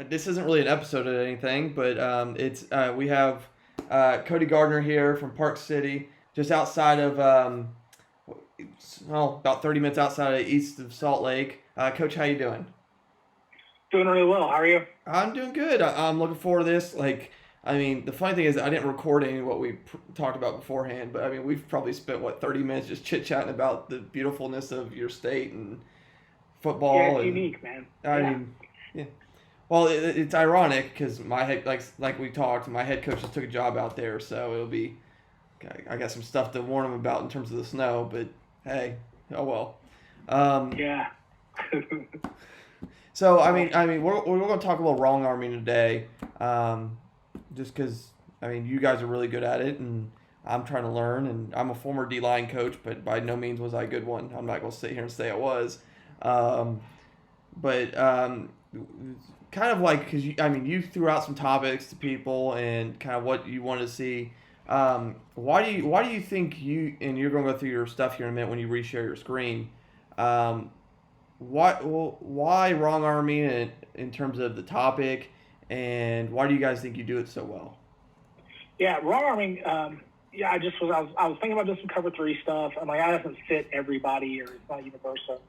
this isn't really an episode or anything, but it's we have Cody Gardner here from Park City, just outside of about 30 minutes outside of east of Salt Lake. Coach, how you doing? Doing really well. How are you? I'm doing good. I'm looking forward to this. I mean, the funny thing is, I didn't record any of what we talked about beforehand, but I mean, we've probably spent 30 minutes just chit chatting about the beautifulness of your state and Yeah, football, it's and unique, man. I Yeah. mean, yeah. Well, it's ironic because my head, like we talked, my head coach just took a job out there, so it'll be. I got some stuff to warn him about in terms of the snow, but hey, oh well. Um, Yeah. so Awesome. we're going to talk a little wrong arming today, just because you guys are really good at it, and I'm trying to learn, and I'm a former D line coach, but by no means was I a good one. I'm not going to sit here and say I was. Um, but kind of like because you threw out some topics to people and kind of what you wanted to see. Why do you think you're going to go through your stuff here in a minute when you reshare your screen? Um, why wrong arming in terms of the topic, and why do you guys think you do it so well? Yeah, raw arming. Yeah, I was thinking about doing some cover three stuff. I'm like, that doesn't fit everybody, or it's not universal.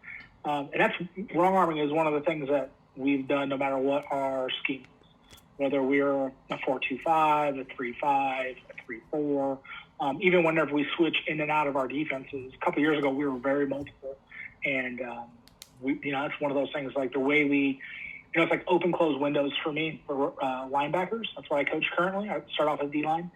And that's wrong arming is one of the things that we've done no matter what our scheme is, whether we're a 4-2-5, a 3-5, a 3-4. Even whenever we switch in and out of our defenses, a couple years ago we were very multiple, and that's one of those things like the way we. It's like open close windows for me for linebackers. That's what I coach currently. I start off as D line,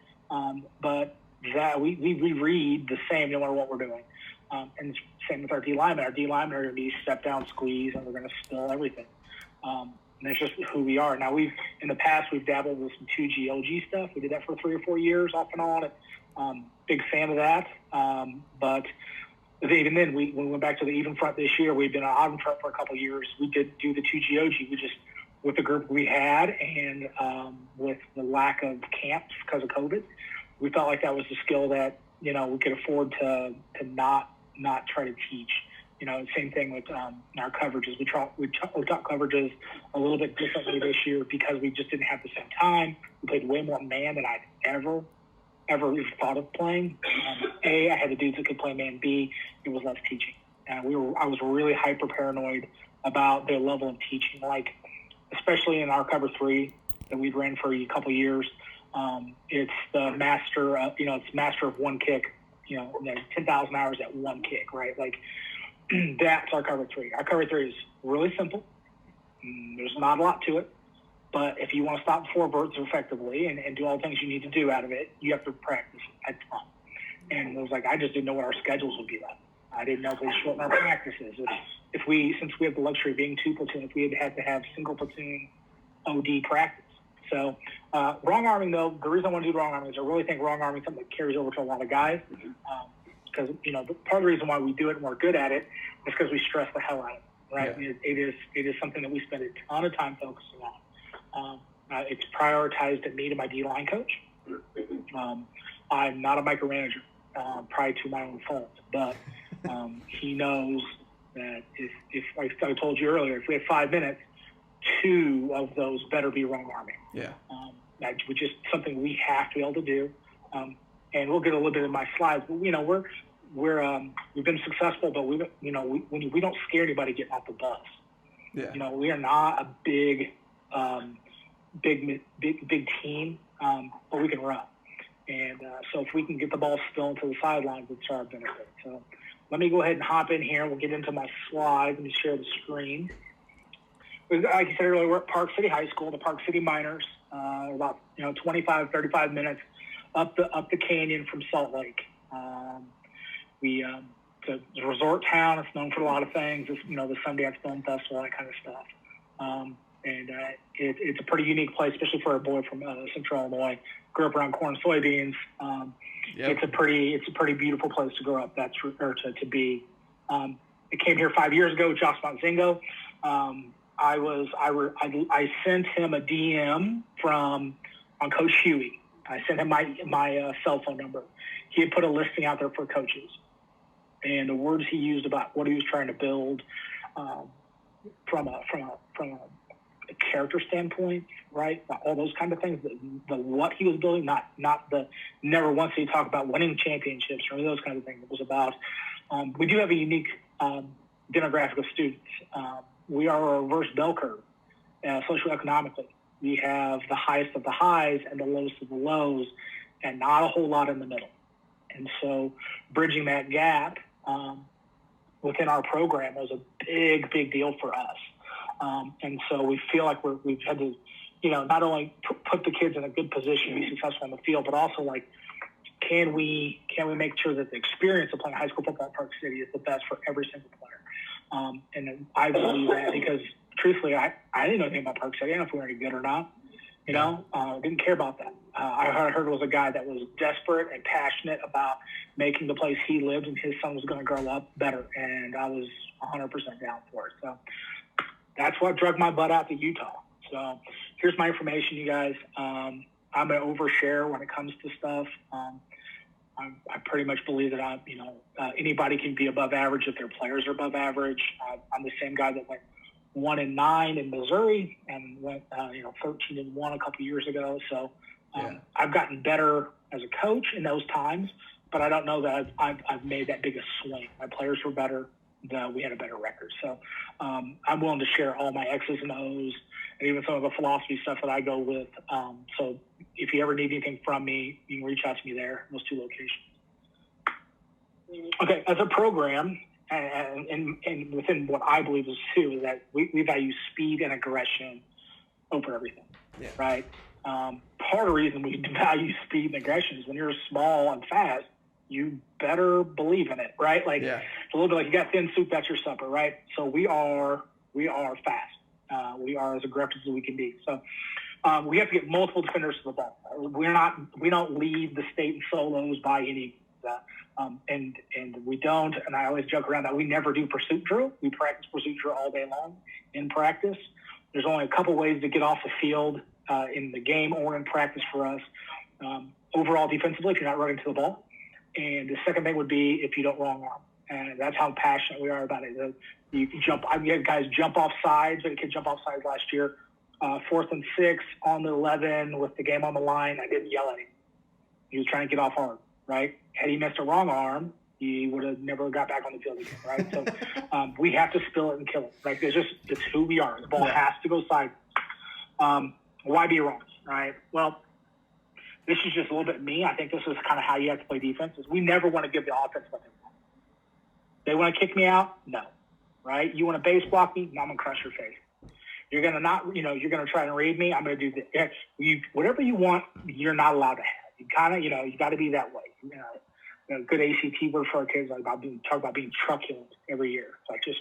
but that we read the same no matter what we're doing. And same with our D linemen. Our D linemen are going to be step down, squeeze, and we're going to spill everything. And that's just who we are. Now in the past we've dabbled with some 2G stuff. We did that for 3 or 4 years off and on. Big fan of that. But even then, when we went back to the even front this year, we've been an odd front for a couple of years. We did do the 2GOG. We just, with the group we had and with the lack of camps because of COVID, we felt like that was a skill that, we could afford to not try to teach. Same thing with our coverages. We taught coverages a little bit differently this year because we just didn't have the same time. We played way more man than I'd ever even thought of playing. I had the dudes that could play man. B, it was less teaching. I was really hyper paranoid about their level of teaching, like especially in our cover three that we've ran for a couple of years. It's the master, it's master of one kick, 10,000 hours at one kick, right? Like that's our cover three. Our cover three is really simple. There's not a lot to it. But if you want to stop 4 birds effectively and do all the things you need to do out of it, you have to practice a ton. And it was like, I just didn't know what our schedules would be like. I didn't know if we'd shorten our practices. Since we have the luxury of being 2 platoon, if we had had to have single platoon OD practice. So wrong arming, though, the reason I want to do wrong arming is I really think wrong arming is something that carries over to a lot of guys. Because, part of the reason why we do it and we're good at it is because we stress the hell out of it, right? Yeah. It is something that we spend a ton of time focusing on. It's prioritized at me to my D-line coach. I'm not a micromanager, probably to my own fault, but he knows that if like I told you earlier, if we have 5 minutes, 2 of those better be wrong arming. Yeah. That's just something we have to be able to do. And we'll get a little bit in my slides, but we've been successful, but we don't scare anybody getting off the bus. Yeah. We are not a big team, but we can run. And so if we can get the ball still into the sidelines, it's our benefit. So let me go ahead and hop in here. We'll get into my slides. Let me share the screen. Like I said earlier, we're at Park City High School, the Park City Miners, about 25, 35 minutes up the canyon from Salt Lake. It's a resort town. It's known for a lot of things. It's, the Sundance Film Festival, that kind of stuff. And it's a pretty unique place, especially for a boy from Central Illinois. Grew up around corn and soybeans. Yep. It's a pretty beautiful place to grow up. To be. I came here 5 years ago with Josh Montzingo. I sent him a DM on Coach Huey. I sent him my cell phone number. He had put a listing out there for coaches, and the words he used about what he was trying to build from a a character standpoint, right? All those kind of things, the what he was building, not the never once did he talk about winning championships or those kind of things. It was about, we do have a unique demographic of students. We are a reverse bell curve, socioeconomically. We have the highest of the highs and the lowest of the lows, and not a whole lot in the middle. And so bridging that gap within our program was a big deal for us. And so we feel like we've had to, not only put the kids in a good position to be successful on the field, but also like, can we make sure that the experience of playing high school football in Park City is the best for every single player? And I believe that because truthfully, I didn't know anything about Park City. I didn't know if we were any good or not. Didn't care about that. I heard it was a guy that was desperate and passionate about making the place he lived and his son was going to grow up better. And I was 100% down for it. So that's what drug my butt out to Utah. So here's my information, you guys. I'm going to overshare when it comes to stuff. I pretty much believe that anybody can be above average if their players are above average. I'm the same guy that went 1-9 in Missouri and went 13-1 a couple years ago. So I've gotten better as a coach in those times, but I don't know that I've made that big a swing. My players were better. We had a better record. So I'm willing to share all my X's and O's and even some of the philosophy stuff that I go with. So if you ever need anything from me, you can reach out to me there, those two locations. Okay, as a program, and within what I believe is too, is that we value speed and aggression over everything, right? Part of the reason we value speed and aggression is when you're small and fast, you better believe in it, right? Like it's a little bit like you got thin soup, that's your supper, right? So we are fast. We are as aggressive as we can be. So we have to get multiple defenders to the ball. We don't lead the state in solos by any and we don't, and I always joke around that we never do pursuit drill. We practice pursuit drill all day long in practice. There's only a couple ways to get off the field in the game or in practice for us. Overall defensively, if you're not running to the ball. And the second thing would be if you don't wrong arm. And that's how passionate we are about it. You can jump. I had guys jump off sides. We had a kid jump off sides last year. 4th and 6 on the 11 with the game on the line. I didn't yell at him. He was trying to get off hard, right? Had he missed a wrong arm, he would have never got back on the field again, right? So we have to spill it and kill it, right? It's who we are. The ball has to go sideways. Why be wrong, right? Well, this is just a little bit me. I think this is kind of how you have to play defense. Is we never want to give the offense what they want. They want to kick me out? No, right? You want to base block me? No, I'm going to crush your face. You're going to you're going to try and read me? I'm going to do this. Whatever you want, you're not allowed to have. You kind of, you got to be that way. A good ACT word for our kids, talk about being truculent every year. Like just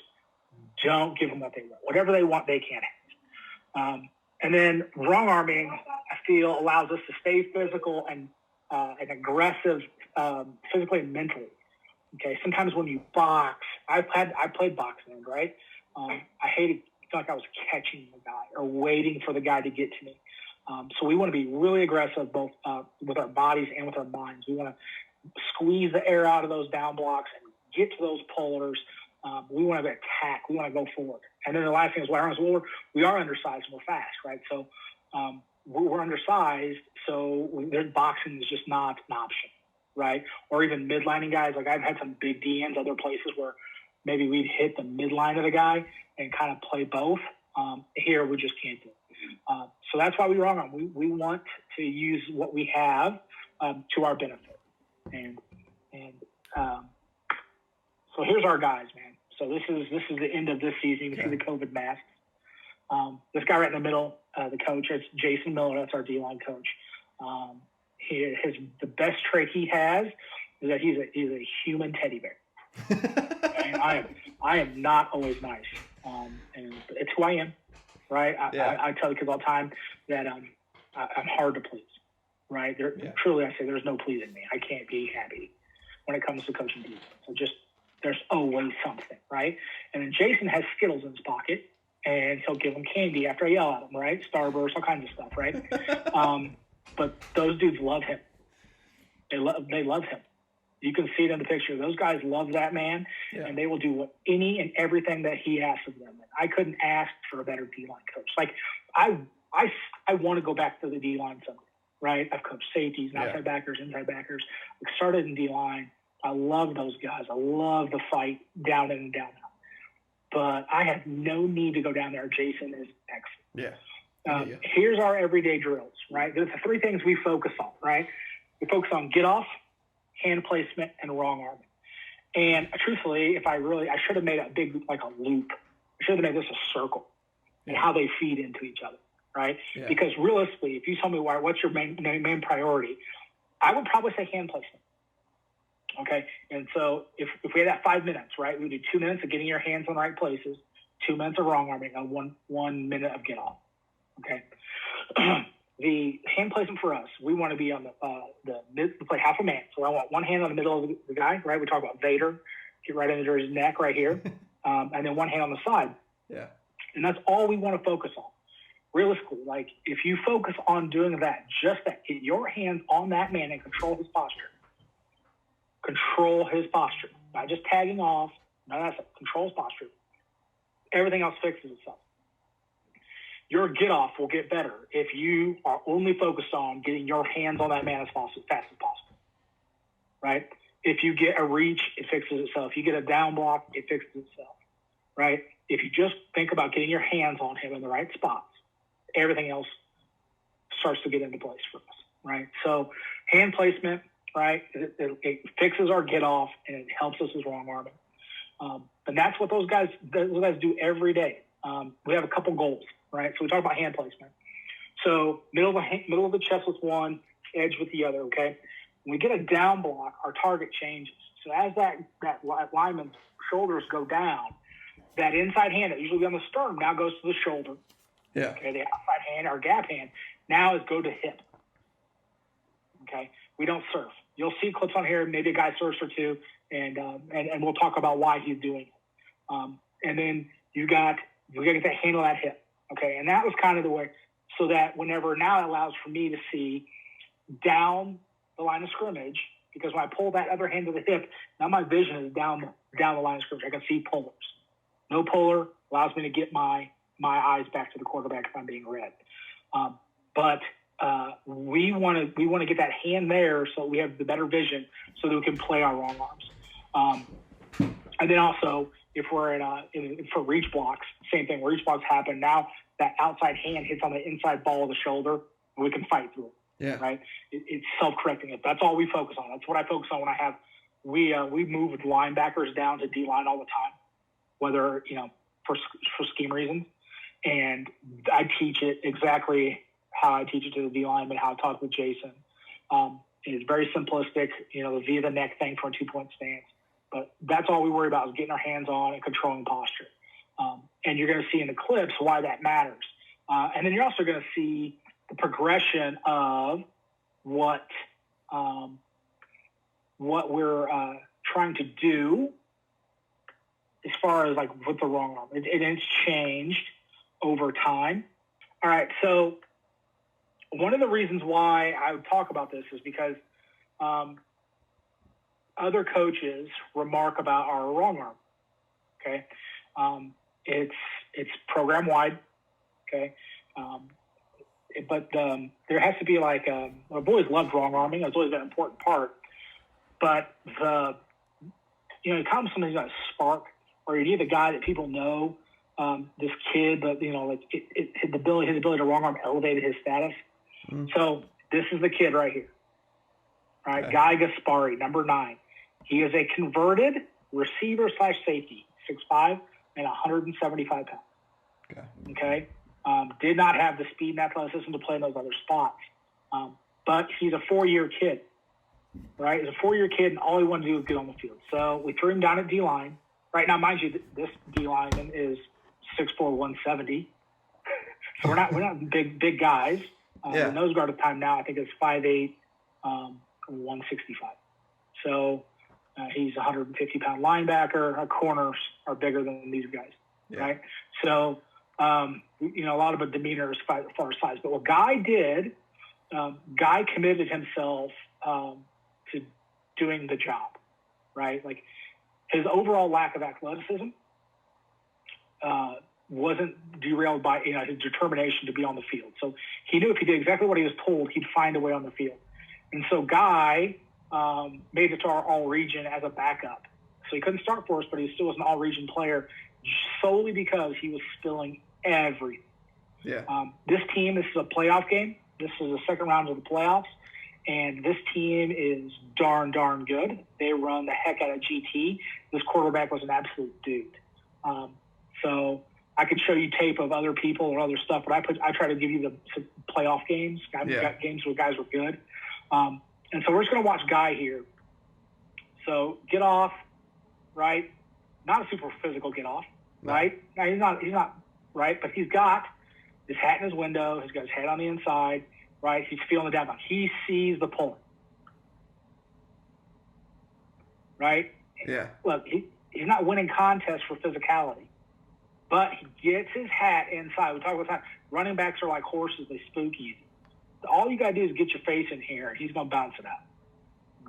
don't give them what they want. Whatever they want, they can't have. And then wrong arming, I feel, allows us to stay physical and aggressive, physically and mentally. Okay, sometimes when you box, I played boxing, right? I hated felt like I was catching the guy or waiting for the guy to get to me. So we want to be really aggressive both with our bodies and with our minds. We want to squeeze the air out of those down blocks and get to those pullers. We want to attack. We want to go forward. And then the last thing is we are undersized and we're fast, right? So we're undersized, so boxing is just not an option, right? Or even midlining guys. Like I've had some big DNs other places where maybe we'd hit the midline of the guy and kind of play both. Here we just can't do it. So that's why we wrong on. We want to use what we have to our benefit. And so here's our guys, man. So this is the end of this season. You can see the COVID masks. This guy right in the middle, the coach, it's Jason Miller. That's our D-line coach. The best trait he has is that he's a human teddy bear. And I am not always nice, and it's who I am, right? I tell the kids all the time that I'm hard to please, right? Truly, I say there's no pleasing me. I can't be happy when it comes to coaching defense. So just there's always something, right? And then Jason has Skittles in his pocket, and he'll give them candy after I yell at him, right? Starburst, all kinds of stuff, right? But those dudes love him. They love him. You can see it in the picture. Those guys love that man, and they will do any and everything that he asks of them. And I couldn't ask for a better D-line coach. Like, I want to go back to the D-line someday, right? I've coached safeties, outside backers, inside backers. I started in D-line. I love those guys. I love the fight down in and down out. But I have no need to go down there. Jason is excellent. Here's our everyday drills, right? There's the three things we focus on, right? We focus on get off, hand placement, and wrong arming. And truthfully, I should have made a big, like a loop. I should have made this a circle and how they feed into each other, right? Because realistically, if you tell me what's your main priority, I would probably say hand placement. Okay. And so if we had that 5 minutes, right, we would do 2 minutes of getting your hands in the right places, 2 minutes of wrong arming, and 1 minute of get off. Okay. The hand placement for us, we want to be on the mid, we play half a man. So I want one hand on the middle of the guy, right? We talk about Vader, get right under his neck right here. And then one hand on the side. Yeah. And that's all we want to focus on. Realistically, like if you focus on doing that, just that, get your hands on that man and control his posture. Control his posture. Not just tagging off. No, that's it. Control his posture. Everything else fixes itself. Your get off will get better if you are only focused on getting your hands on that man as fast as possible, right? If you get a reach, it fixes itself. If you get a down block, it fixes itself, right? If you just think about getting your hands on him in the right spots, everything else starts to get into place for us, right? So hand placement, right? It fixes our get off and it helps us with wrong arming. And that's what those guys do every day. We have a couple goals. Right, so we talk about hand placement. So middle of the chest with one, edge with the other. Okay, when we get a down block, our target changes. So as that lineman's shoulders go down, that inside hand that usually be on the sternum now goes to the shoulder. Yeah. Okay, the outside hand, our gap hand, now is go to hip. Okay, we don't surf. You'll see clips on here. Maybe a guy surfs or two, and we'll talk about why he's doing it. And then we got to get that hand on that hip. Okay, and that was kind of the way, so that whenever now it allows for me to see down the line of scrimmage, because when I pull that other hand to the hip, now my vision is down the line of scrimmage. I can see pullers. No puller allows me to get my eyes back to the quarterback if I'm being read. But we want to get that hand there so we have the better vision so that we can play our wrong arms. And then also, if we're for reach blocks, same thing. Reach blocks happen. Now that outside hand hits on the inside ball of the shoulder, and we can fight through it. Yeah. Right? It's self-correcting. That's all we focus on. That's what I focus on when I have – we move with linebackers down to D-line all the time, whether, for scheme reasons. And I teach it exactly how I teach it to the D-line and how I talk with Jason. It's very simplistic, the via the neck thing for a 2-point stance. But that's all we worry about is getting our hands on and controlling posture. And you're going to see in the clips why that matters. And then you're also going to see the progression of what we're trying to do as far as like with the wrong arm. It's changed over time. All right, so one of the reasons why I would talk about this is because other coaches remark about our wrong arm. Okay, it's program wide. Okay, but there has to be like I've always loved wrong arming. It's always been an important part. But it comes something like a spark, or you need a guy that people know. This kid, but his ability to wrong arm elevated his status. Mm-hmm. So this is the kid right here. All right, okay. Guy Gaspari, number 9. He is a converted receiver / safety, 6'5" and 175 pounds. Okay. Did not have the speed and athleticism to play in those other spots. But he's a 4-year kid, right? He's a 4-year kid, and all he wanted to do was get on the field. So we threw him down at D-line. Right now, mind you, this D-lineman is 6'4", 170. So we're not big guys. The nose guard at the time now, I think, is 5'8", 165. So he's a 150-pound linebacker. Our corners are bigger than these guys, right? So, a lot of a demeanor as far as size. But what Guy did, Guy committed himself to doing the job, right? Like his overall lack of athleticism wasn't derailed by his determination to be on the field. So he knew if he did exactly what he was told, he'd find a way on the field. And so Guy made it to our all-region as a backup. So he couldn't start for us, but he still was an all-region player solely because he was spilling everything. Yeah. This team, this is a playoff game. This is the second round of the playoffs. And this team is darn good. They run the heck out of GT. This quarterback was an absolute dude. So I could show you tape of other people or other stuff, but I try to give you the playoff games. Got games where guys were good. And so we're just going to watch Guy here. So get off, right? Not a super physical get off, right? No, he's not, right? But he's got his hat in his window. He's got his head on the inside, right? He's feeling the down. He sees the pulling, right? Yeah. Look, he's not winning contests for physicality, but he gets his hat inside. We talk about that. Running backs are like horses. They spook easy. All you got to do is get your face in here, and he's going to bounce it out.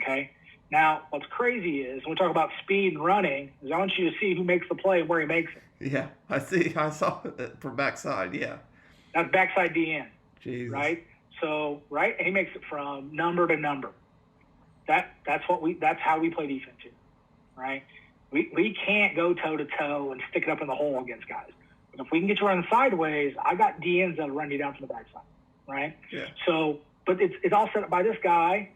Okay? Now, what's crazy is when we talk about speed and running, is I want you to see who makes the play and where he makes it. Yeah, I saw it from backside, yeah. That's backside DN. Jesus. Right? So, right? And he makes it from number to number. That's how we play defense here. Right? We can't go toe-to-toe and stick it up in the hole against guys. But if we can get you running sideways, I got DNs that'll run you down from the backside. Right? Yeah. So, but it's all set up by this guy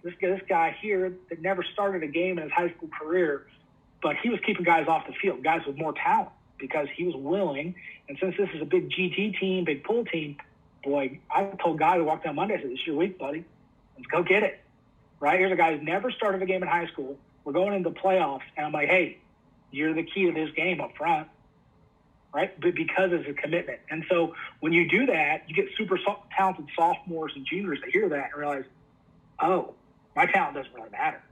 here that never started a game in his high school career, but he was keeping guys off the field, guys with more talent, because he was willing. And since this is a big GT team, big pull team, boy, I told Guy to walk down Monday, I said, "This is your week, buddy. Let's go get it." Right? Here's a guy who's never started a game in high school. We're going into the playoffs, and I'm like, "Hey, you're the key to this game up front." Right? But because it's a commitment. And so when you do that, you get super talented sophomores and juniors that hear that and realize, oh, my talent doesn't really matter.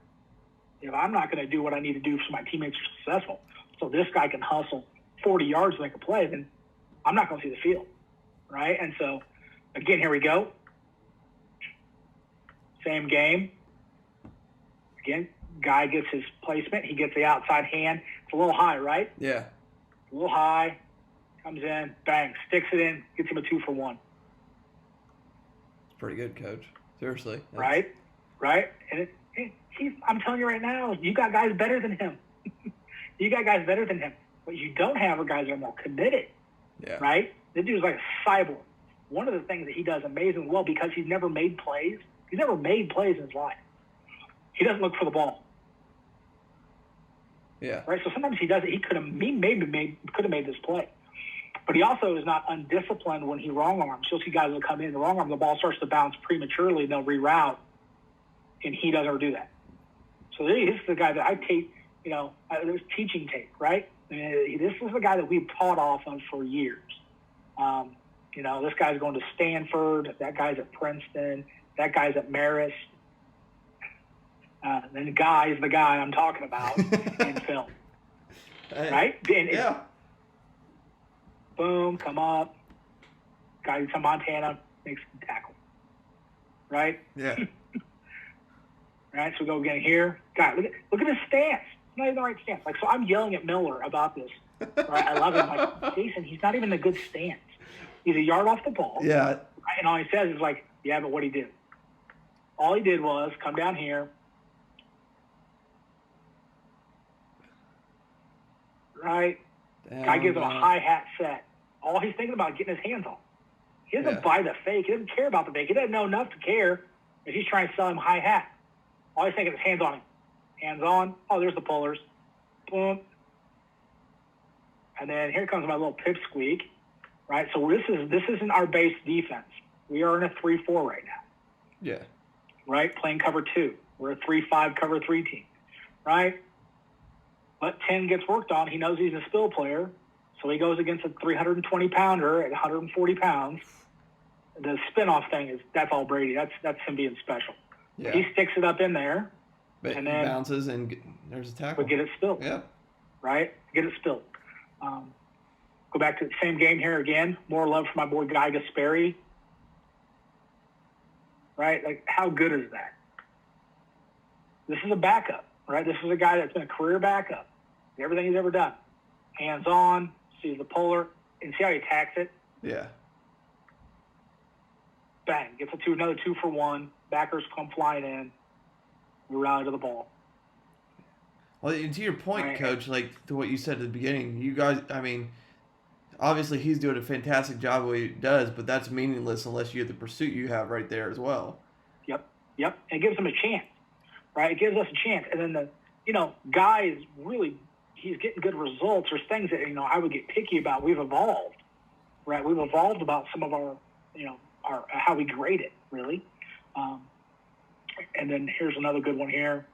If I'm not going to do what I need to do so my teammates are successful, so this guy can hustle 40 yards to make a play, then I'm not going to see the field. Right? And so, again, here we go. Same game. Again, Guy gets his placement. He gets the outside hand. It's a little high, right? Yeah. A little high. Comes in, bang, sticks it in, gets him a 2-for-1. It's pretty good, Coach. Seriously. Right? And I'm telling you right now, you got guys better than him. What you don't have are guys that are more committed. Yeah. Right? This dude's like a cyborg. One of the things that he does amazingly well, because he's never made plays in his life. He doesn't look for the ball. Yeah. Right? So sometimes he does it. He could have made this play. But he also is not undisciplined when he wrong arms. You'll see guys will come in the wrong arm, the ball starts to bounce prematurely, and they'll reroute, and he doesn't ever do that. So this is the guy that I take, there's teaching tape, right? I mean, this is the guy that we've taught off of for years. This guy's going to Stanford, that guy's at Princeton, that guy's at Marist. Then the guy is the guy I'm talking about in film. Hey. Right? Yeah. Boom, come up. Guy from Montana makes the tackle. Right? Yeah. Right, so we go again here. God, look at his stance. It's not even the right stance. Like, so I'm yelling at Miller about this. Right? I love him. Like, Jason, he's not even in a good stance. He's a yard off the ball. Yeah. Right? And all he says is like, yeah, but what he did. All he did was come down here. Right? Guy gives him a hi-hat set. All he's thinking about is getting his hands on. He doesn't buy the fake. He doesn't care about the fake. He doesn't know enough to care if he's trying to sell him hi-hat. All he's thinking is hands on him. Hands on. Oh, there's the pullers. Boom. And then here comes my little pipsqueak. Right? So this isn't our base defense. We are in a 3-4 right now. Yeah. Right? Playing cover 2. We're a 3-5 cover 3 team. Right? But 10 gets worked on. He knows he's a spill player, so he goes against a 320-pounder at 140 pounds. The spin-off thing that's all Brady. That's him being special. Yeah. He sticks it up in there, but and then bounces, and there's a tackle. But get it spilled. Yeah. Right? Get it spilled. Go back to the same game here again. More love for my boy Guy Gasperi. Right? Like, how good is that? This is a backup. right? This is a guy that's been a career backup. Everything he's ever done. Hands on, sees the puller, and see how he attacks it? Yeah. Bang, gets another 2-for-1. Backers come flying in. We rally to the ball. Well, and to your point, Right. Coach, like to what you said at the beginning, you guys, I mean, obviously he's doing a fantastic job of what he does, but that's meaningless unless you have the pursuit you have right there as well. Yep. It gives him a chance, right? It gives us a chance. And then guys really, he's getting good results. There's things that, I would get picky about. We've evolved, right? We've evolved about some of our, our how we grade it, really. And then here's another good one here.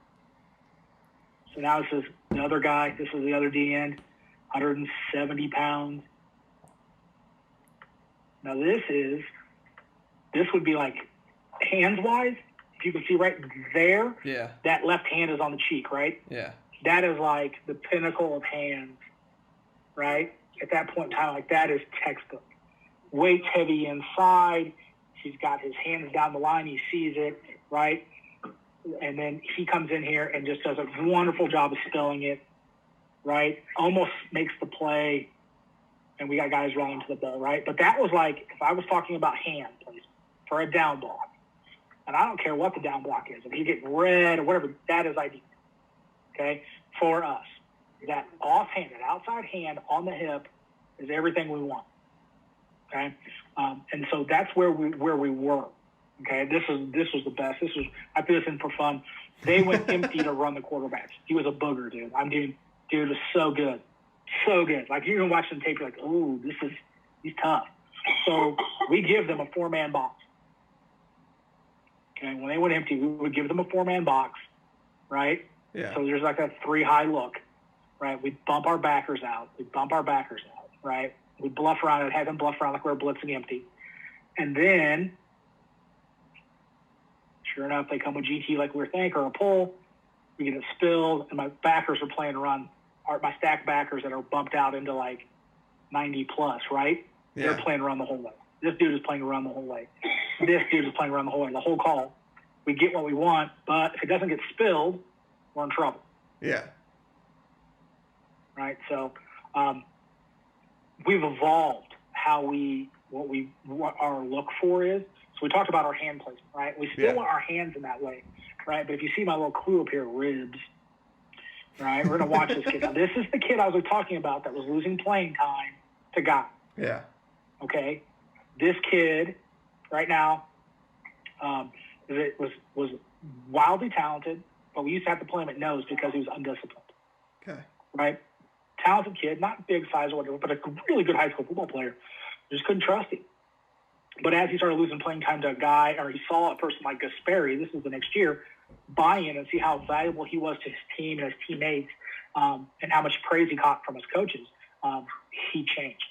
So now this is the other guy. This is the other D end, 170 pounds. Now this would be like hands-wise. If you can see right there, Yeah. that left hand is on the cheek, right? Yeah. That is like the pinnacle of hands, right? At that point in time, like that is textbook. Weight's heavy inside. He's got his hands down the line. He sees it, right? And then he comes in here and just does a wonderful job of spilling it, right? Almost makes the play, and we got guys running to the ball, right? But that was like, if I was talking about hand placement for a down block, and I don't care what the down block is. If you get red or whatever, that is ideal, okay? For us, that offhand, that outside hand on the hip is everything we want, okay? And so that's where we were. Okay, this was the best. I put this in for fun. They went empty to run the quarterbacks. He was a booger, dude. Dude was so good, so good. Like you can watch the tape, you're like, oh, he's tough. So we give them a 4-man box. Okay, when they went empty, we would give them a 4-man box, right? Yeah. So there's like a 3-high look, right? We bump our backers out. Right? We bluff around it, have them bluff around like we're blitzing empty, and then. Sure enough, they come with GT like we think, or a pull. We get it spilled, and my backers are playing run. My stack backers that are bumped out into like 90 plus, right? Yeah. They're playing run the whole way. This dude is playing run the whole way. This dude is playing run the whole way. The whole call. We get what we want, but if it doesn't get spilled, we're in trouble. Yeah. Right? So we've evolved what our look for is. So we talked about our hand placement, right? We still want our hands in that way, right? But if you see my little clue up here, ribs, right? We're going to watch this kid. Now, this is the kid I was talking about that was losing playing time to God. Yeah. Okay? This kid right now was wildly talented, but we used to have to play him at nose because he was undisciplined. Okay. Right? Talented kid, not big size or whatever, but a really good high school football player. Just couldn't trust him. But as he started losing playing time to a guy, or he saw a person like Gasperi, this is the next year, buy in and see how valuable he was to his team and his teammates, and how much praise he caught from his coaches, he changed,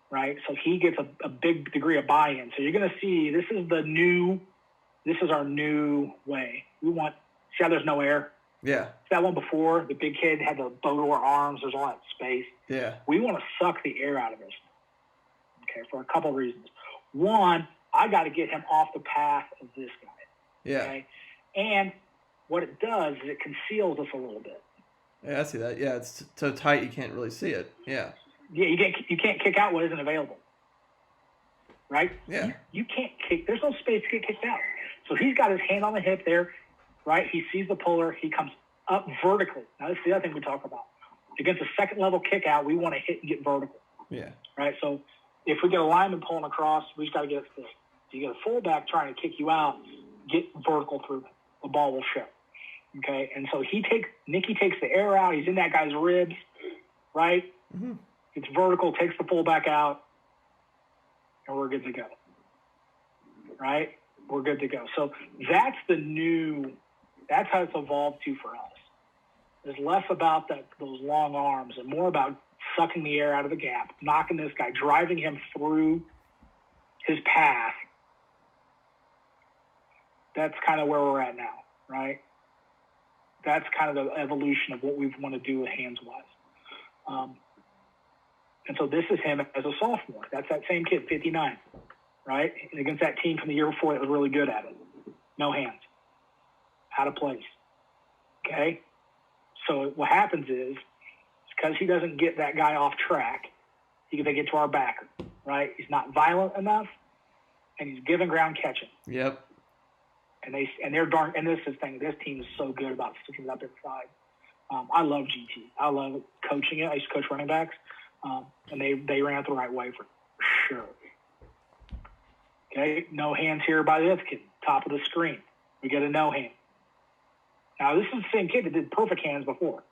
right? So he gets a big degree of buy-in. So you're going to see this is our new way. See how there's no air? Yeah. That one before, the big kid had the bow to our arms, there's all that space. Yeah. We want to suck the air out of this, okay, for a couple of reasons. One, I got to get him off the path of this guy. Yeah. Okay? And what it does is it conceals us a little bit. Yeah, I see that. Yeah, it's so tight you can't really see it. Yeah. Yeah, you can't kick out what isn't available. Right? Yeah. You can't kick. There's no space to get kicked out. So he's got his hand on the hip there, right? He sees the puller. He comes up vertically. Now, this is the other thing we talk about. Against a second-level kick out, we want to hit and get vertical. Yeah. Right? So if we get a lineman pulling across, we just got to get it fixed. If you get a fullback trying to kick you out, get vertical through it. The ball will show. Okay? And so Nicky takes the air out. He's in that guy's ribs, right? Mm-hmm. It's vertical, takes the fullback out, and we're good to go. Right? We're good to go. So that's how it's evolved to for us. It's less about those long arms and more about sucking the air out of the gap, knocking this guy, driving him through his path. That's kind of where we're at now, right? That's kind of the evolution of what we want to do with hands-wise. And so this is him as a sophomore. That's that same kid, 59, right? And against that team from the year before that was really good at it. No hands. Out of place. Okay? So what happens is, because he doesn't get that guy off track, they get to our backer, right? He's not violent enough, and he's giving ground catching. Yep. They're darn. And this is the thing. This team is so good about sticking it up inside. I love GT. I love coaching it. I used to coach running backs, and they ran it the right way for sure. Okay, no hands here by this kid. Top of the screen, we get a no hand. Now this is the same kid that did perfect hands before.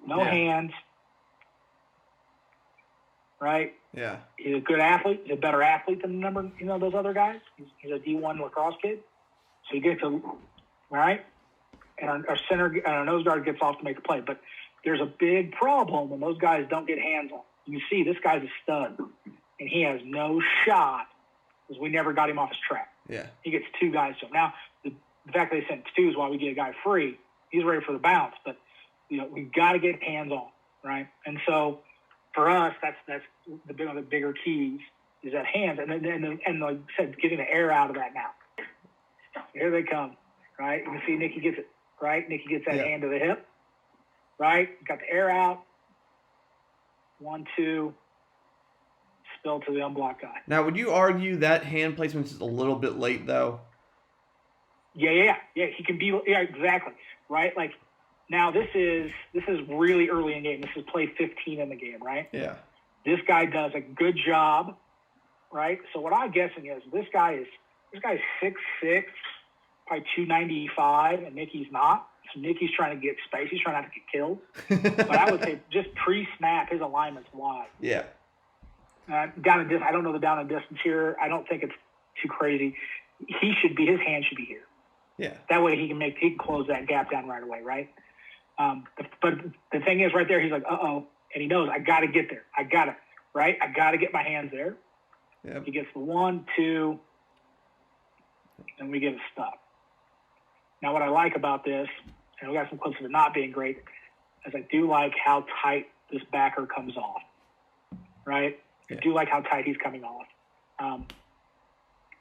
No hands. Right? Yeah. He's a good athlete. He's a better athlete than those other guys. He's a D1 lacrosse kid. So he gets right? And our center and our nose guard gets off to make a play. But there's a big problem when those guys don't get hands on. You see, this guy's a stud, and he has no shot because we never got him off his track. Yeah. He gets 2 guys to him. Now, the fact that they sent 2 is why we get a guy free. He's ready for the bounce, but we've got to get hands on, right? And so for us, that's the bigger keys is that hands, and like I said, getting the air out of that now. Here they come, right? You can see Nicky gets it, right? Nicky gets that hand to the hip, right? Got the air out. 1, 2, spill to the unblocked guy. Now, would you argue that hand placement is a little bit late, though? Yeah. He can be, exactly, right? Like, now this is really early in the game. This is play 15 in the game, right? Yeah. This guy does a good job, right? So what I'm guessing is this guy's 6'6", probably 295, and Nicky's not. So Nicky's trying to get space. He's trying not to get killed. But I would say just pre-snap, his alignment's wide. Yeah. Down and distance. I don't know the down and distance here. I don't think it's too crazy. His hand should be here. Yeah. That way he can close that gap down right away, right? But the thing is, right there, he's like, uh-oh, and he knows, I got to get there. I got to get my hands there. Yep. He gets the 1, 2, and we get a stop. Now, what I like about this, and we got some clips of it not being great, is I do like how tight this backer comes off, right? Yeah. I do like how tight he's coming off.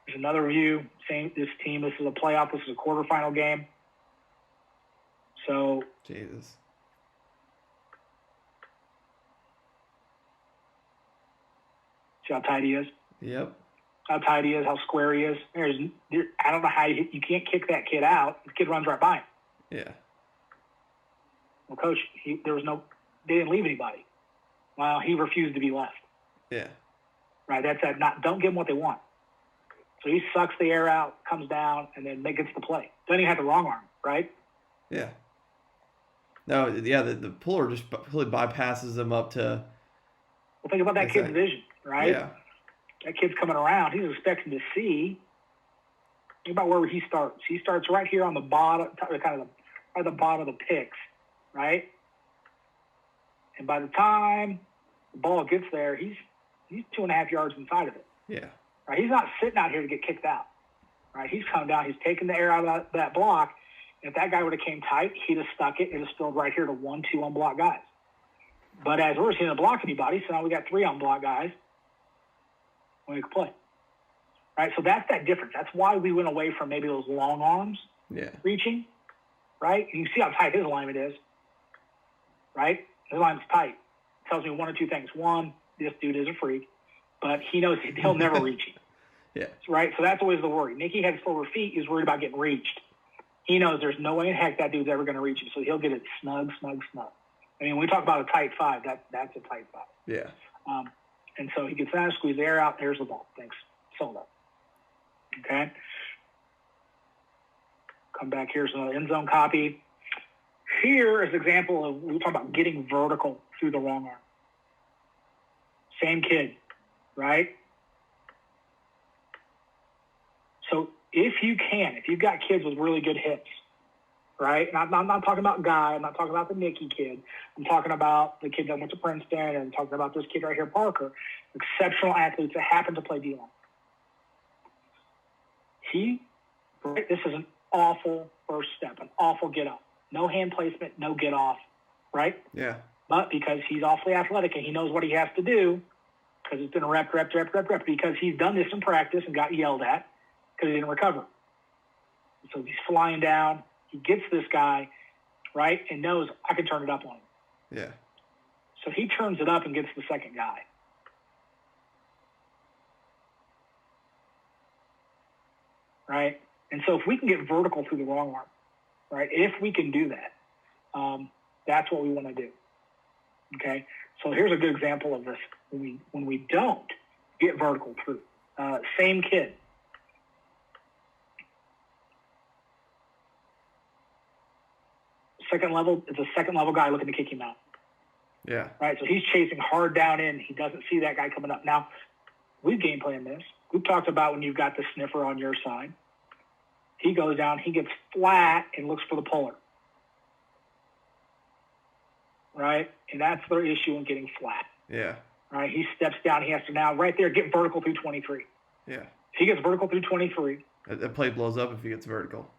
There's another view. This team, this is a playoff. This is a quarterfinal game. So, Jesus. See how tight he is? Yep. How tight he is, how square he is. I don't know how you can't kick that kid out. The kid runs right by him. Yeah. Well, Coach, they didn't leave anybody. Well, he refused to be left. Yeah. Right, that's that. Don't give them what they want. So he sucks the air out, comes down, and then gets the play. Then he had the wrong arm, right? Yeah. No, yeah, the puller just completely bypasses him up to... Well, think about that kid's vision, right? Yeah. That kid's coming around. He's expecting to see. Think about where he starts. He starts right here on the bottom, at the bottom of the picks, right? And by the time the ball gets there, he's 2.5 yards inside of it. Yeah. Right? He's not sitting out here to get kicked out. Right? He's coming down. He's taking the air out of that block. And if that guy would have came tight, he'd have stuck it. It have spilled right here to 1, 2 unblocked guys. But as we're seeing to block anybody, so now we got 3 unblocked guys. We can play. Right? So that's that difference. That's why we went away from maybe those long arms reaching. Right? And you see how tight his alignment is. Right? His alignment's tight. It tells me 1 or 2 things. 1, this dude is a freak, but he knows he'll never reach him. Yeah. Right? So that's always the worry. Nicky had slower feet. He was worried about getting reached. He knows there's no way in heck that dude's ever going to reach him, so he'll get it snug. I mean, when we talk about a tight 5, that's a tight 5. Yeah. And so he gets down, squeeze the air out, there's the ball. Thanks. Sold up. Okay? Come back, here's another end zone copy. Here is an example of, we talk about getting vertical through the wrong arm. Same kid, right? So if you've got kids with really good hips, right? And I'm not talking about Guy. I'm not talking about the Nicky kid. I'm talking about the kid that went to Princeton, and I'm talking about this kid right here, Parker. Exceptional athletes that happen to play D-line. This is an awful first step, an awful get up. No hand placement, no get off, right? Yeah. But because he's awfully athletic and he knows what he has to do, because it's been rep, because he's done this in practice and got yelled at because he didn't recover. So he's flying down, He gets this guy, right, and knows I can turn it up on him. Yeah. So he turns it up and gets the second guy. Right? And so if we can get vertical through the wrong arm, right, if we can do that, that's what we want to do. Okay? So here's a good example of this. When we don't get vertical through, same kid. Second level, it's a second level guy looking to kick him out. Yeah. Right? So he's chasing hard down in. He doesn't see that guy coming up. Now, we've game planned this. We've talked about when you've got the sniffer on your side. He goes down, he gets flat and looks for the puller. Right? And that's their issue in getting flat. Yeah. Right? He steps down. He has to now, right there, get vertical through 23. Yeah. If he gets vertical through 23. That play blows up if he gets vertical.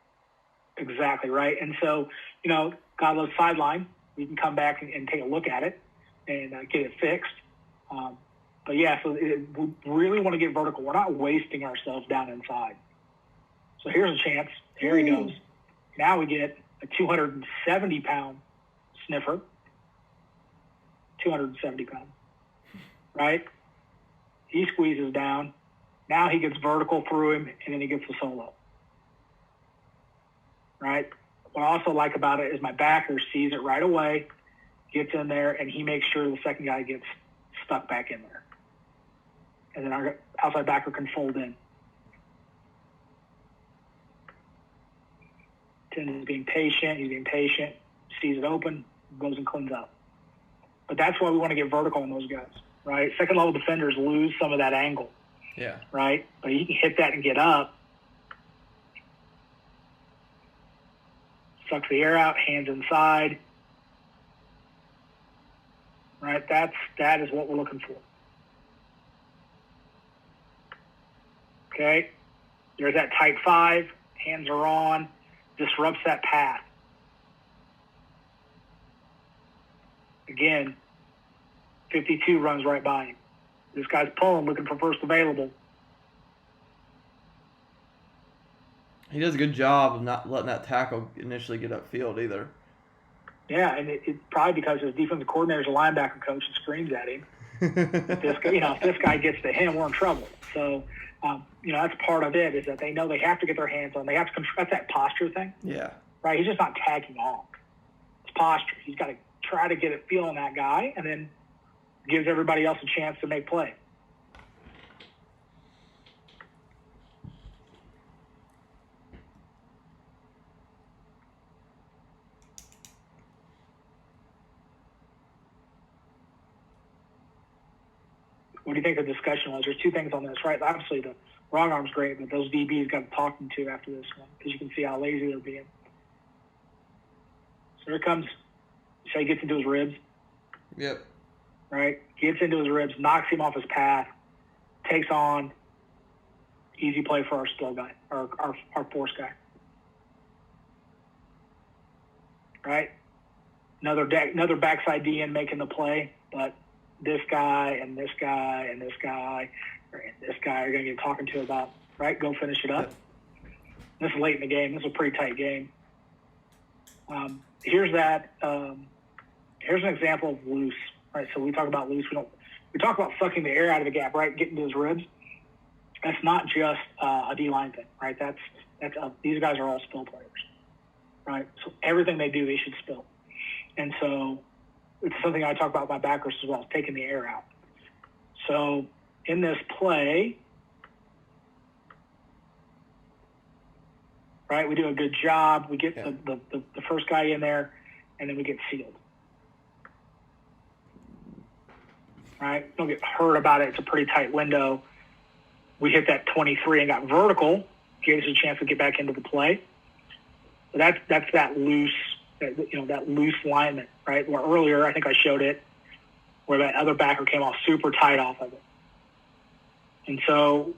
Exactly, right? And so, God loves sideline. We can come back and take a look at it and get it fixed. But, yeah, so we really want to get vertical. We're not wasting ourselves down inside. So here's a chance. Here he goes. Now we get a 270-pound sniffer. 270 pounds. Right? He squeezes down. Now he gets vertical through him, and then he gets the solo. Right? What I also like about it is my backer sees it right away, gets in there, and he makes sure the second guy gets stuck back in there. And then our outside backer can fold in. Tim is being patient. He's being patient. Sees it open, goes and cleans up. But that's why we want to get vertical on those guys, right? Second level defenders lose some of that angle. Yeah. Right? But he can hit that and get up. Sucks the air out, hands inside. Right? That is what we're looking for. Okay? There's that tight 5. Hands are on. Disrupts that path. Again, 52 runs right by him. This guy's pulling, looking for first available. He does a good job of not letting that tackle initially get upfield either. Yeah, and it's probably because his defensive coordinator is a linebacker coach and screams at him. If this guy gets to him, we're in trouble. So, that's part of it is that they know they have to get their hands on. They have to control. That's that posture thing. Yeah. Right? He's just not tagging on. It's posture. He's got to try to get it feeling that guy, and then gives everybody else a chance to make play. What do you think the discussion was? There's two things on this, right? Obviously, the wrong arm's great, but those DBs got talking to after this one because you can see how lazy they're being. So here comes, say, gets into his ribs. Yep. Right? Gets into his ribs, knocks him off his path, takes on. Easy play for our still guy, our force guy. Right? Another backside DN making the play, but this guy and this guy and this guy and this guy are going to get talking to about, right? Go finish it up. This is late in the game. This is a pretty tight game. Here's an example of loose, right? So we talk about loose. We talk about sucking the air out of the gap, right? Getting to his ribs. That's not just a D-line thing, right? These guys are all spill players, right? So everything they do, they should spill. And so it's something I talk about with my backers as well, is taking the air out. So in this play, right, we do a good job. We get the first guy in there, and then we get sealed. Right? Don't get hurt about it. It's a pretty tight window. We hit that 23 and got vertical, gave us a chance to get back into the play. So that's that loose, that loose lineman, right? Where earlier, I think I showed it, where that other backer came off super tight off of it. And so,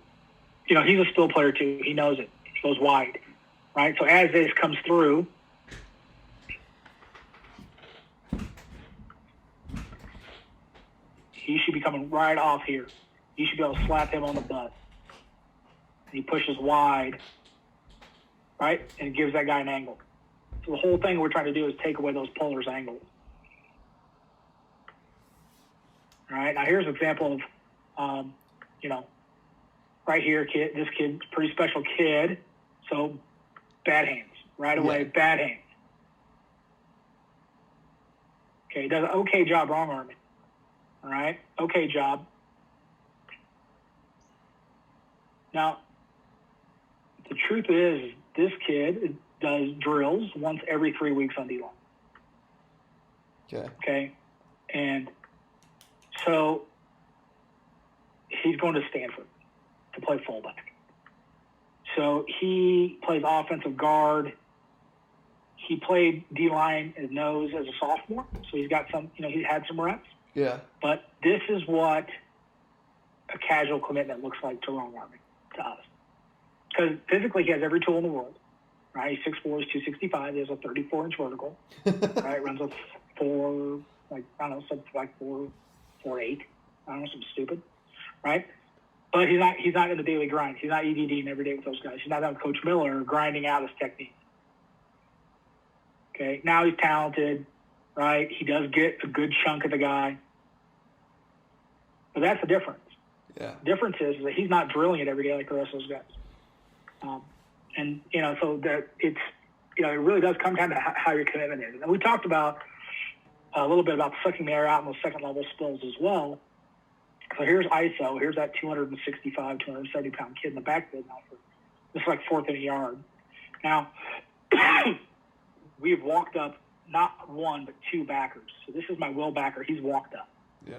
he's a still player too. He knows it. He goes wide, right? So as this comes through, he should be coming right off here. You should be able to slap him on the butt. And he pushes wide, right? And it gives that guy an angle. So the whole thing we're trying to do is take away those pullers angles. All right. Now here's an example of, right here, this kid's a pretty special kid. So bad hands. Right away, bad hands. Okay, he does an okay job wrong arming. All right, okay job. Now, the truth is, this kid does drills once every 3 weeks on D-line. Okay, and so he's going to Stanford to play fullback. So he plays offensive guard. He played D-line and nose as a sophomore, so he's got some, he had some reps. Yeah. But this is what a casual commitment looks like to wrong arming to us. Because physically he has every tool in the world, right? He's 6'4", he's 265, he has a 34-inch vertical, right? Runs a 4, something like 4'8", something stupid, right? But he's not in the daily grind. He's not EDDing every day with those guys. He's not on Coach Miller grinding out his technique. Okay, now he's talented, right? He does get a good chunk of the guy. But that's the difference. Yeah. The difference is that he's not drilling it every day like the rest of those guys. So that it's, it really does come down to how your commitment is. And we talked about a little bit about sucking the air out in those second level spills as well. So here's ISO. Here's that 265, 270-pound kid in the backfield now. This is like fourth and a yard. Now, we've walked up not one, but two backers. So this is my Will backer. He's walked up. Yeah.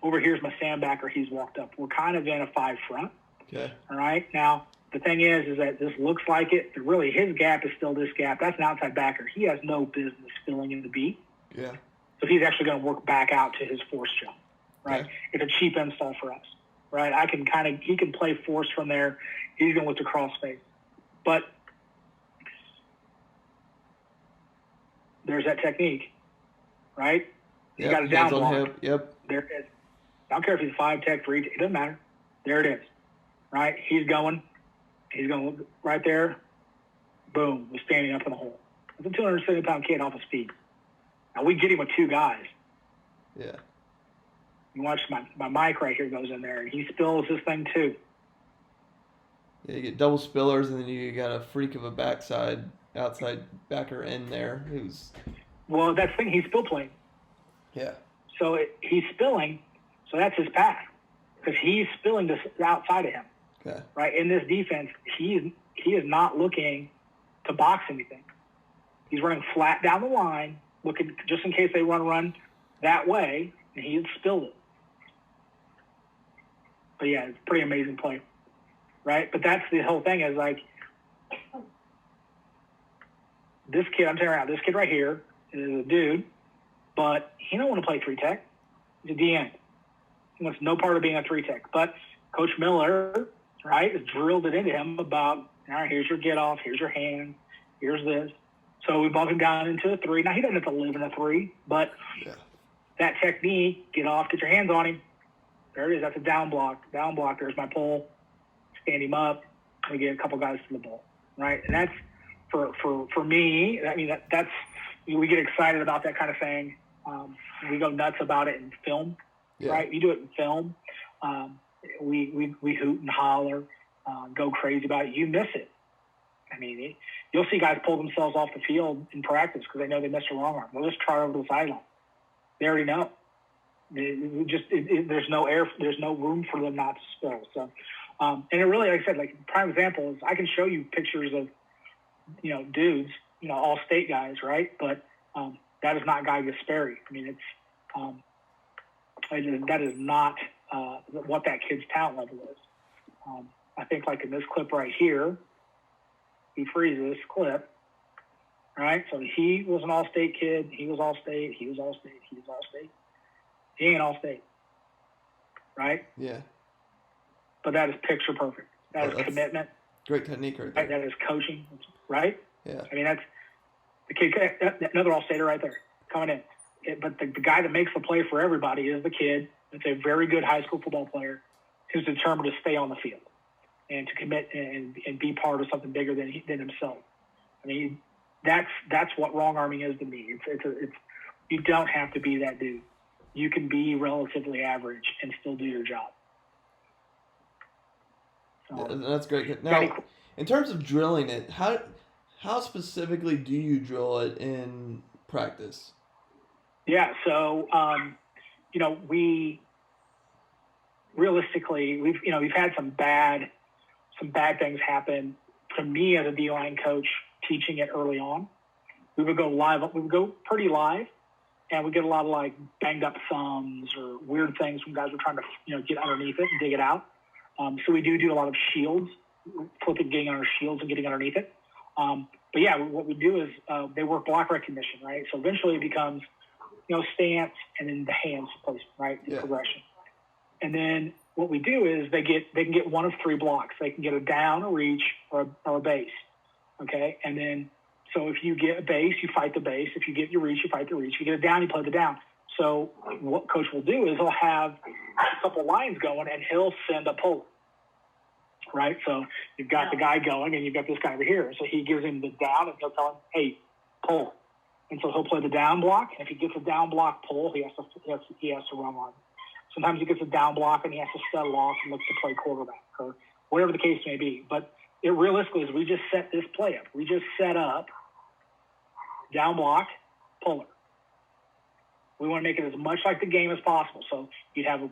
Over here's my Sam backer. He's walked up. We're kind of in a 5 front. Okay. All right. Now, the thing is that this looks like it, but really his gap is still this gap. That's an outside backer. He has no business filling in the beat. Yeah. So he's actually going to work back out to his force jump. Right. Okay. It's a cheap install for us. Right. He can play force from there. He's going to look to cross face. But there's that technique. Right. You got a down block. Yep. There it is. I don't care if he's 5 tech, 3, it doesn't matter. There it is. Right? He's going right there. Boom. Was standing up in the hole. It's a 270-pound kid off his feet. Now, we get him with 2 guys. Yeah. You watch my mic right here goes in there, and he spills this thing too. Yeah, you get double spillers, and then you got a freak of a outside backer in there who's... Well, that's the thing. He's spill playing. Yeah. So he's spilling, so that's his path. Because he's spilling this outside of him. Okay. Right? In this defense, he is not looking to box anything. He's running flat down the line, looking just in case they run that way, and he had spilled it. But yeah, it's a pretty amazing play. Right? But that's the whole thing is like this kid, I'm telling you right now, this kid right here is a dude, but he don't want to play 3 tech. He's a DN. He wants no part of being a 3 tech. But Coach Miller, right, has drilled it into him about, all right, here's your get off, here's your hand, here's this. So we bumped him down into a 3. Now, he doesn't have to live in a 3, but that technique, get off, get your hands on him. There it is. That's a down block. Down block. There's my pull. Stand him up. We get a couple guys to the ball, right? And that's, for me, I mean, that's we get excited about that kind of thing. We go nuts about it in film, right? You do it in film. We hoot and holler, go crazy about it. You miss it. I mean, you'll see guys pull themselves off the field in practice because they know they missed a wrong arm. They'll just try over the sideline. They already know. There's no air. There's no room for them not to spill. So, and it really, like I said, like prime example is I can show you pictures of, dudes, all state guys, right? But that is not Guy Gasperi. I mean, that is not what that kid's talent level is. I think like in this clip right here, he freezes this clip, right? So he was an all-state kid. He was all-state. He was all-state. He was all-state. He ain't all-state, right? Yeah. But that is picture perfect. That is commitment. Great technique right there. Right? That is coaching, right? Yeah. I mean, that's the kid, another all-stater right there coming in. But the guy that makes the play for everybody is the kid that's a very good high school football player who's determined to stay on the field and to commit and be part of something bigger than himself. I mean, that's what wrong arming is to me. It's you don't have to be that dude. You can be relatively average and still do your job. So, yeah, that's great. Now, in terms of drilling it, how specifically do you drill it in practice? Yeah, so we realistically we've had some bad things happen. To me as a D-line coach, teaching it early on, we would go live. We would go pretty live, and we get a lot of like banged up thumbs or weird things when guys were trying to get underneath it and dig it out. So we do a lot of shields, flipping, getting on our shields and getting underneath it. But yeah, what we do is they work block recognition, right? So eventually it becomes stance and then the hands placement, right? Yeah. Progression. And then what we do is they can get one of three blocks. They can get a down, a reach, or a base. Okay, and then so if you get a base, you fight the base. If you get your reach, you fight the reach. If you get a down, you play the down. So what coach will do is he'll have a couple lines going, and he'll send a pull. Right, so you've got the guy going, and you've got this guy over here. So he gives him the down, and he'll tell him, "Hey, pull." And so he'll play the down block. And if he gets a down block pull, he has to run on. Sometimes he gets a down block and he has to settle off and look to play quarterback or whatever the case may be. But it realistically is we just set this play up. We just set up down block, puller. We want to make it as much like the game as possible. So you'd have,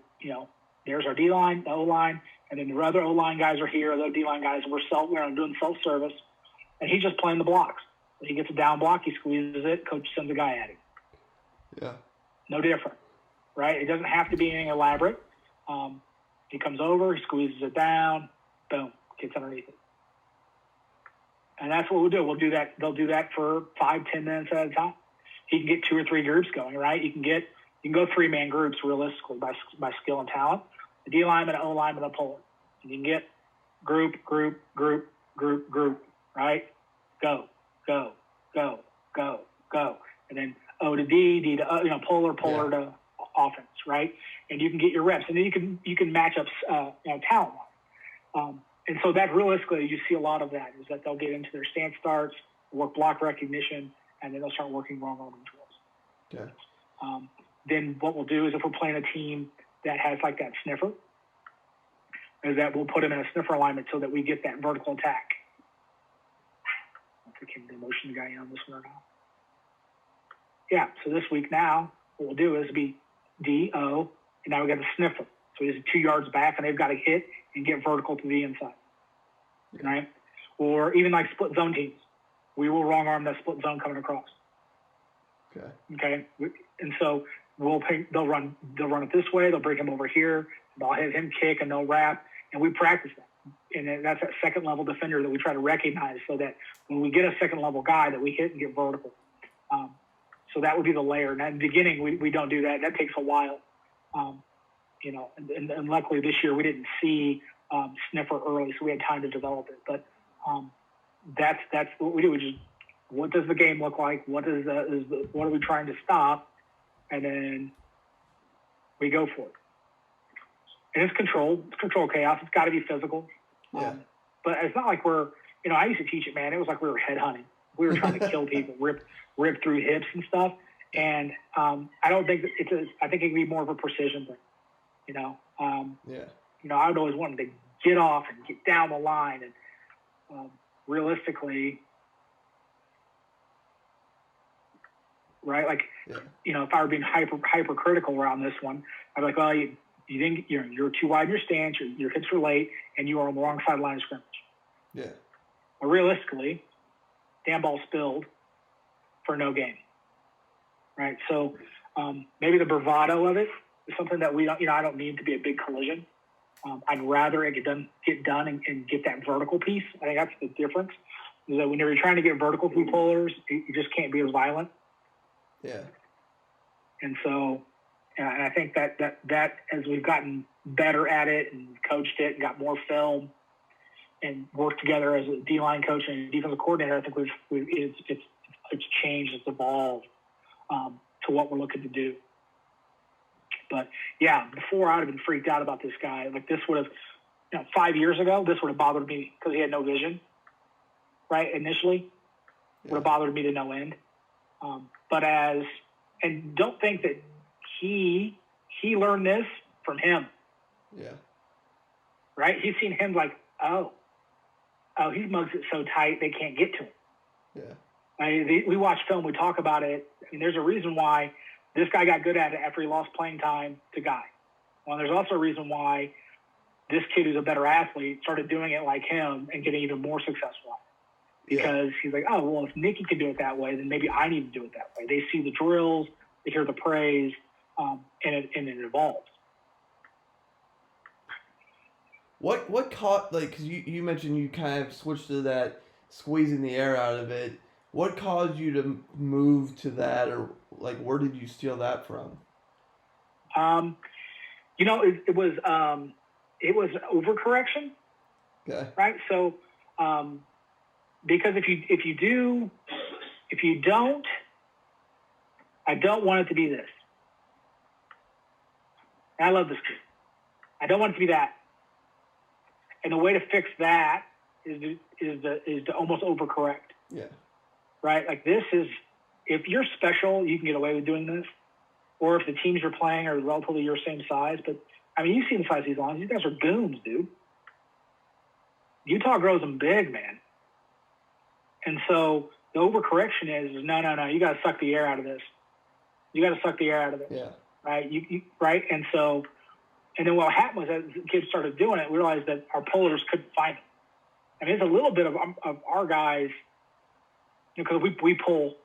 there's our D-line, the O-line, and then the other O-line guys are here, the D-line guys, and we're doing self-service. And he's just playing the blocks. When he gets a down block, he squeezes it, coach sends a guy at him. Yeah. No different. Right? It doesn't have to be anything elaborate. He comes over, he squeezes it down, boom, gets underneath it. And that's what we'll do. We'll do that. They'll do that for 5-10 minutes at a time. He can get 2 or 3 groups going, right? You can go 3-man groups realistically by skill and talent. The D lineman, O lineman, a puller. You can get group, right? Go, and then O to D to O, puller to offense, right? And you can get your reps, and then you can match up, talent. And so that realistically, you see a lot of that is that they'll get into their stance starts, work block recognition, and then they'll start working wrong arming drills. Okay. Then what we'll do is if we're playing a team that has like that sniffer, is that we'll put them in a sniffer alignment so that we get that vertical attack. I can motion the guy on this one or not. Yeah, so this week now, what we'll do is be D-O, and now we got the sniffer. So he's 2 yards back, and they've got to hit and get vertical to the inside, right? Or even like split zone teams. We will wrong arm that split zone coming across. Okay. And so they'll run it this way. They'll bring him over here. They'll hit him kick, and they'll wrap. And we practice that. And that's that second level defender that we try to recognize so that when we get a second level guy that we hit and get vertical. So that would be the layer. And at the beginning, we don't do that. That takes a while. And luckily this year we didn't see sniffer early, so we had time to develop it. But that's what we do. We just, what does the game look like? What are we trying to stop? And then we go for it. And it's controlled. It's controlled chaos. It's got to be physical. Yeah. But it's not like we're, I used to teach it, man. It was like we were headhunting. We were trying to kill people, rip through hips and stuff. And I don't think I think it can be more of a precision thing. I would always want them to get off and get down the line. And realistically, right? Like, if I were being hypercritical around this one, I'd be like, well, you think you're too wide in your stance, your hips are late, and you are on the wrong sideline of scrimmage. Yeah. But realistically, damn ball spilled for no gain. Right? So maybe the bravado of it is something that we don't, I don't need to be a big collision. I'd rather it get done and get that vertical piece. I think that's the difference. Is that whenever you're trying to get vertical through pullers, you just can't be as violent. Yeah. And so, and I think that as we've gotten better at it and coached it and got more film and worked together as a D-line coach and defensive coordinator, I think it's changed, it's evolved to what we're looking to do. But yeah, before I would have been freaked out about this guy. Like this would have, 5 years ago, this would have bothered me because he had no vision, right? Initially, would have bothered me to no end. And don't think that he learned this from him. Yeah. Right? He's seen him like, he mugs it so tight they can't get to him. Yeah. We watch film, we talk about it. I mean, there's a reason why this guy got good at it after he lost playing time to Guy. Well, there's also a reason why this kid who's a better athlete started doing it like him and getting even more successful. Because he's like, if Nicky can do it that way, then maybe I need to do it that way. They see the drills, they hear the praise, and it evolves. What caught, like, because you mentioned you kind of switched to that squeezing the air out of it. What caused you to move to that, or like where did you steal that from? It was overcorrection. Okay. Right. So, because if you don't, I don't want it to be this. And I love this kid. I don't want it to be that. And the way to fix that is to almost overcorrect. Yeah. Right? Like this is, if you're special, you can get away with doing this. Or if the teams you're playing are relatively your same size. But, I mean, you've seen the size of these lines. These guys are goons, dude. Utah grows them big, man. And so the overcorrection is no, you got to suck the air out of this. You got to suck the air out of this. Yeah. Right? Right? And so, and then what happened was as the kids started doing it, we realized that our pullers couldn't find them. I mean, it's a little bit of our guys, because we pull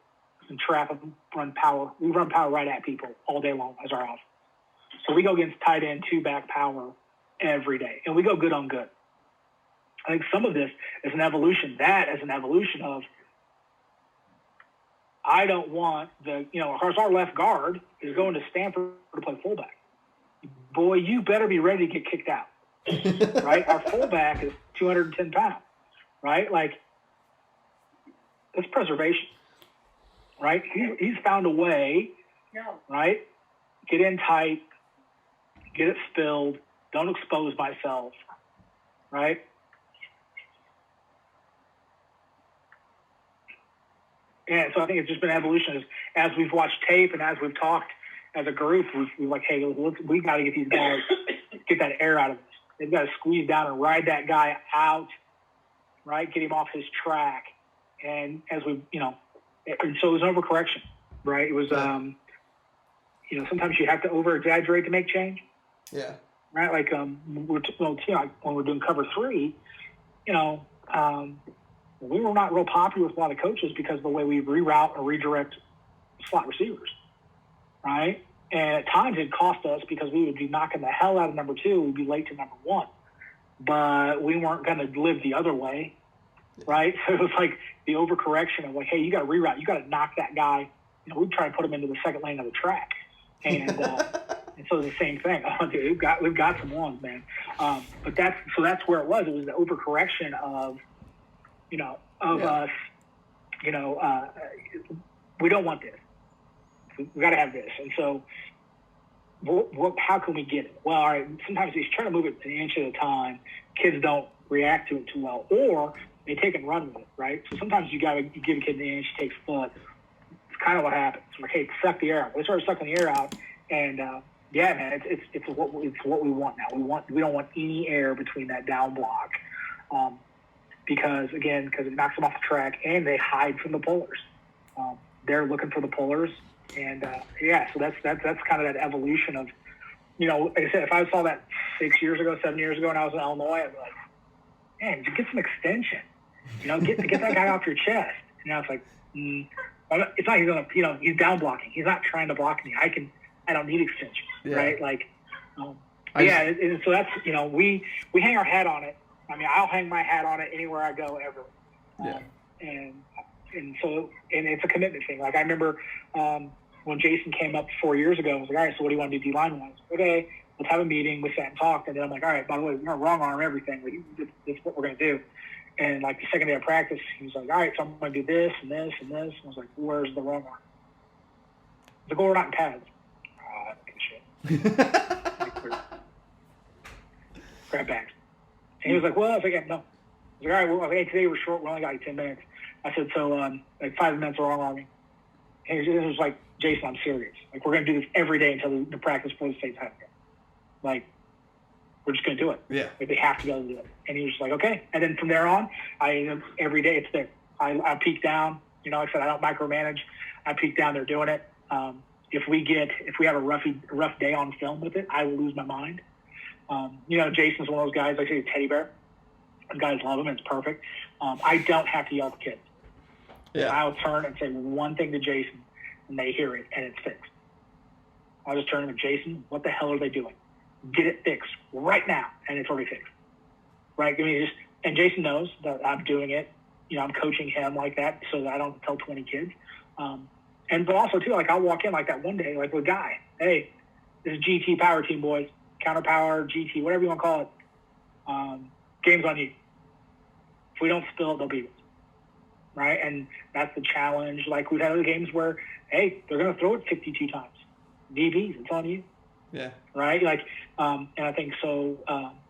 and trap and run power. We run power right at people all day long as our offense. So we go against tight end, 2-back power every day. And we go good on good. I think some of this is an evolution. That is an evolution of, I don't want of course, our left guard is going to Stanford to play fullback. Boy, you better be ready to get kicked out, right? Our fullback is 210 pounds, right? Like, it's preservation, right? He's found a way, right? Get in tight, get it spilled, don't expose myself, right? And so I think it's just been evolution as we've watched tape and as we've talked as a group, we're like, hey, we got to get these guys, get that air out of this. They've got to squeeze down and ride that guy out, right? Get him off his track. And as we, and so it was an overcorrection, right? It was, sometimes you have to over-exaggerate to make change. Yeah. Right? Like, when we're doing cover 3, we were not real popular with a lot of coaches because of the way we reroute or redirect slot receivers, right? And at times it cost us because we would be knocking the hell out of number 2. We'd be late to number 1. But we weren't going to live the other way, right? So it was like the overcorrection of like, hey, you got to reroute. You got to knock that guy. We'd try to put him into the second lane of the track. And and so it's the same thing. Oh, dude, we've got some ones, man. But that's where it was. It was the overcorrection of us, we don't want this. We got to have this. And so how can we get it? Well, all right, sometimes he's trying to move it an inch at a time. Kids don't react to it too well, or they take and run with it, right? So sometimes you give a kid an inch, he takes foot. It's kind of what happens. Like, hey, suck the air out. We started sucking the air out, and man, it's what we want now. We don't want any air between that down block. Because it knocks them off the track and they hide from the pullers. They're looking for the pullers. And, so that's kind of that evolution of, like I said, if I saw that 7 years ago, and I was in Illinois, I'd be like, man, get some extension. Get that guy off your chest. And now it's like, it's not he's gonna, he's down blocking. He's not trying to block me. I don't need extension, right? Like, and so that's, we hang our hat on it. I mean, I'll hang my hat on it anywhere I go ever. And so it's a commitment thing. Like I remember when Jason came up 4 years ago, I was like, all right, so what do you want to do D-line wise? Okay, let's have a meeting. We sat and talked. And then I'm like, all right, by the way, we're going to wrong arm everything. This is what we're going to do. And like the second day of practice, he was like, all right, so I'm going to do this and this and this. And I was like, where's the wrong arm? He's like, well, we're not in pads. I don't give a shit. Grab bags. And he was like, well, I was like, no. He's like, all right, well, hey, today we're short. We only got like 10 minutes. I said, so like 5 minutes are wrong arming. And he was like, Jason, I'm serious. Like, we're going to do this every day until the practice for the state's happening. Like, we're just going to do it. Yeah. Like, they have to be able to do it. And he was just like, okay. And then from there on, every day it's there. I peek down. You know, like I said, I don't micromanage. I peek down. They're doing it. If we have a rough day on film with it, I will lose my mind. You know, Jason's one of those guys, like I say, teddy bear. The guys love him. It's perfect. I don't have to yell at the kids. Yeah. I'll turn and say one thing to Jason, and they hear it, and it's fixed. I'll just turn to Jason. What the hell are they doing? Get it fixed right now, and it's already fixed. Right? I mean, and Jason knows that I'm doing it. You know, I'm coaching him like that so that I don't tell 20 kids. But also too, like I'll walk in like that one day, like with Guy. Hey, this is GT Power Team, boys. Counter Power, GT, whatever you want to call it. Game's on you. If we don't spill it, they'll beat us. Right? And that's the challenge. Like we've had other games where, hey, they're going to throw it 52 times. DBs, it's on you. Yeah. Right? Like, and I think so.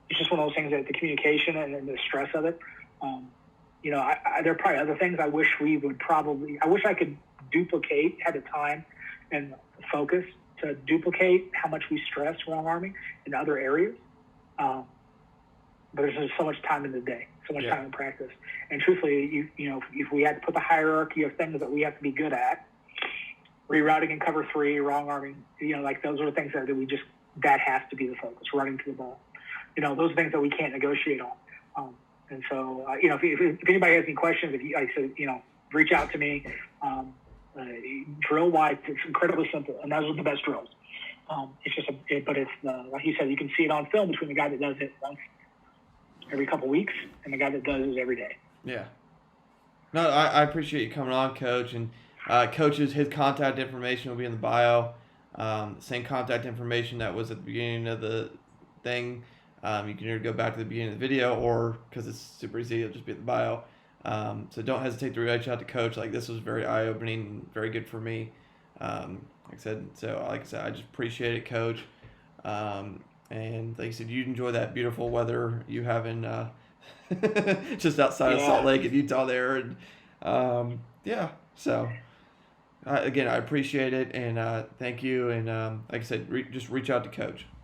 It's just one of those things that the communication and the stress of it. You know, there are probably other things I wish I wish I could duplicate, had the time and focus to duplicate how much we stress wrong arming in other areas. But there's just so much time in the day, so much time in practice. And truthfully, you know, if we had to put the hierarchy of things that we have to be good at, rerouting in cover 3, wrong arming, you know, like those are the things that has to be the focus, running to the ball. You know, those are things that we can't negotiate on. And so, you know, if anybody has any questions, like I said, you know, reach out to me. Drill-wise, it's incredibly simple, and those are the best drills. It's just, like you said, you can see it on film between the guy that does it once every couple weeks and the guy that does it every day. Yeah. No, I appreciate you coming on, Coach. And Coach's his contact information will be in the bio. Same contact information that was at the beginning of the thing. You can either go back to the beginning of the video or, because it's super easy, it'll just be at the bio. So don't hesitate to reach out to Coach. Like, this was very eye-opening and very good for me. Like I said, I just appreciate it, Coach. And like I said, you enjoy that beautiful weather you have in just outside of Salt Lake in Utah there. And so again, I appreciate it, and thank you. And like I said, just reach out to Coach.